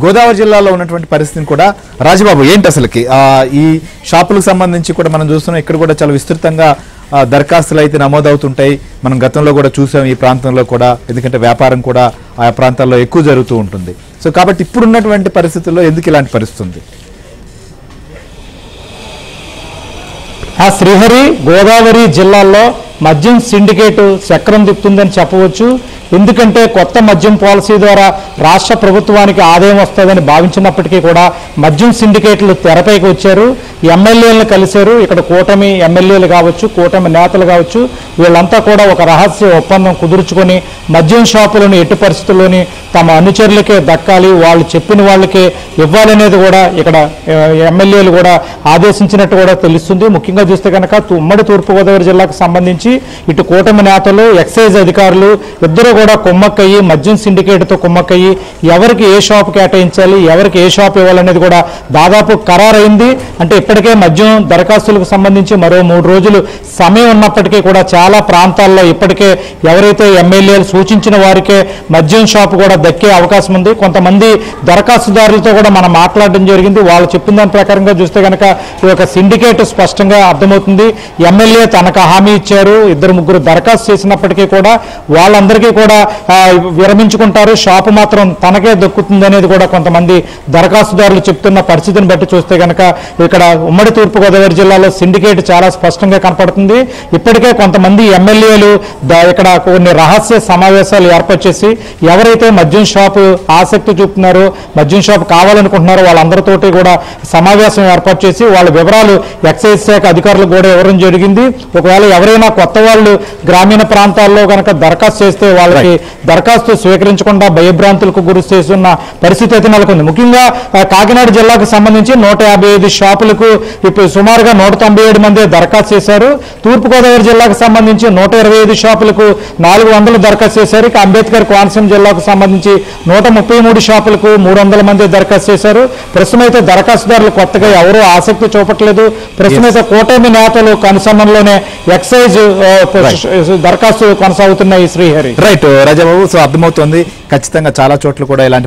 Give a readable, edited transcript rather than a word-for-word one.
గోదావరి జిల్లాలో ఉన్నటువంటి పరిస్థితిని కూడా రాజబాబు ఏంటి అసలుకి ఈ షాపులకు సంబంధించి కూడా మనం చూస్తున్నాం. ఇక్కడ కూడా చాలా విస్తృతంగా దరఖాస్తులు అయితే నమోదవుతుంటాయి. మనం గతంలో కూడా చూసాం ఈ ప్రాంతంలో కూడా, ఎందుకంటే వ్యాపారం కూడా ఆ ప్రాంతాల్లో ఎక్కువ జరుగుతూ ఉంటుంది. సో కాబట్టి ఇప్పుడున్నటువంటి పరిస్థితుల్లో ఎందుకు ఇలాంటి పరిస్థితి ఉంది? శ్రీహరి, గోదావరి జిల్లాల్లో మద్యం సిండికేట్ చక్రం తిప్పుతుందని చెప్పవచ్చు. ఎందుకంటే కొత్త మద్యం పాలసీ ద్వారా రాష్ట్ర ప్రభుత్వానికి ఆదాయం వస్తుందని భావించినప్పటికీ కూడా మద్యం సిండికేట్లు తెరపైకి వచ్చారు. ఎమ్మెల్యేలను కలిశారు. ఇక్కడ కూటమి ఎమ్మెల్యేలు కావచ్చు, కూటమి నేతలు కావచ్చు, వీళ్ళంతా కూడా ఒక రహస్య ఒప్పందం కుదుర్చుకొని మద్యం షాపులను ఎట్టి పరిస్థితుల్లోని తమ అనుచరులకే దక్కాలి, వాళ్ళు చెప్పిన వాళ్ళకే ఇవ్వాలనేది కూడా ఇక్కడ ఎమ్మెల్యేలు కూడా ఆదేశించినట్టు కూడా తెలుస్తుంది. ముఖ్యంగా చూస్తే కనుక ఉమ్మడి తూర్పుగోదావరి జిల్లాకు సంబంధించి ఇటు కూటమి నేతలు, ఎక్సైజ్ అధికారులు ఇద్దరు కూడా కుమ్మక్కయ్యి మద్యం సిండికేట్తో కుమ్మక్కయ్యి ఎవరికి ఏ షాప్ కేటాయించాలి, ఎవరికి ఏ షాప్ ఇవ్వాలనేది కూడా దాదాపు ఖరారైంది. అంటే ఇప్పటికే మద్యం దరఖాస్తులకు సంబంధించి మరో 3 రోజులు సమయం ఉన్నప్పటికీ కూడా చాలా ప్రాంతాల్లో ఇప్పటికే ఎవరైతే ఎమ్మెల్యేలు సూచించిన వారికే మద్యం షాపు కూడా దక్కే అవకాశం ఉంది. కొంతమంది దరఖాస్తుదారులతో కూడా మనం మాట్లాడడం జరిగింది. వాళ్ళు చెప్పిన దాని ప్రకారంగా చూస్తే కనుక ఈ యొక్క సిండికేట్ స్పష్టంగా అర్థమవుతుంది. ఎమ్మెల్యే తనకు హామీ ఇచ్చారు, 2-3 దరఖాస్తు చేసినప్పటికీ కూడా వాళ్ళందరికీ కూడా విరమించుకుంటారు, షాపు మాత్రం తనకే దక్కుతుంది అనేది కూడా కొంతమంది దరఖాస్తుదారులు చెప్తున్న పరిస్థితిని బట్టి చూస్తే కనుక ఇక్కడ ఉమ్మడి తూర్పుగోదావరి జిల్లాలో సిండికేట్ చాలా స్పష్టంగా కనపడుతుంది. ఇప్పటికే కొంతమంది ఎమ్మెల్యేలు ఇక్కడ కొన్ని రహస్య సమావేశాలు ఏర్పాటు చేసి ఎవరైతే మద్యం షాపు ఆసక్తి చూపుతున్నారో, మద్యం షాపు కావాలనుకుంటున్నారో వాళ్ళందరితోటి కూడా సమావేశం ఏర్పాటు చేసి వాళ్ళ వివరాలు ఎక్సైజ్ శాఖ అధికారులకు కూడా ఇవ్వడం జరిగింది. ఒకవేళ ఎవరైనా కొత్త వాళ్ళు గ్రామీణ ప్రాంతాల్లో కనుక దరఖాస్తు చేస్తే వాళ్ళకి దరఖాస్తు స్వీకరించకుండా భయభ్రాంతులకు గురి చేస్తున్న పరిస్థితి అయితే నెలకొంది. ముఖ్యంగా కాకినాడ జిల్లాకు సంబంధించి 155 షాపులకు ఇప్పుడు సుమారుగా 197 మంది దరఖాస్తు చేశారు. తూర్పుగోదావరి జిల్లాకు సంబంధించి 125 షాపులకు 400 దరఖాస్తు చేశారు. ఇక అంబేద్కర్ కోనసీమ జిల్లాకు సంబంధించి 133 షాపులకు 300 మంది దరఖాస్తు చేశారు. ప్రస్తుతం అయితే దరఖాస్తుదారులు కొత్తగా ఎవరూ ఆసక్తి చూపట్లేదు. ప్రస్తుతం అయితే కూటమి నేతలు కనుసన్నల్లోనే ఎక్సైజ్ దరఖాస్తు కొనసాగుతున్నాయి. శ్రీహరి, రైట్ రాజాబాబు. సో అర్థమవుతుంది, ఖచ్చితంగా చాలా చోట్ల కూడా ఇలాంటి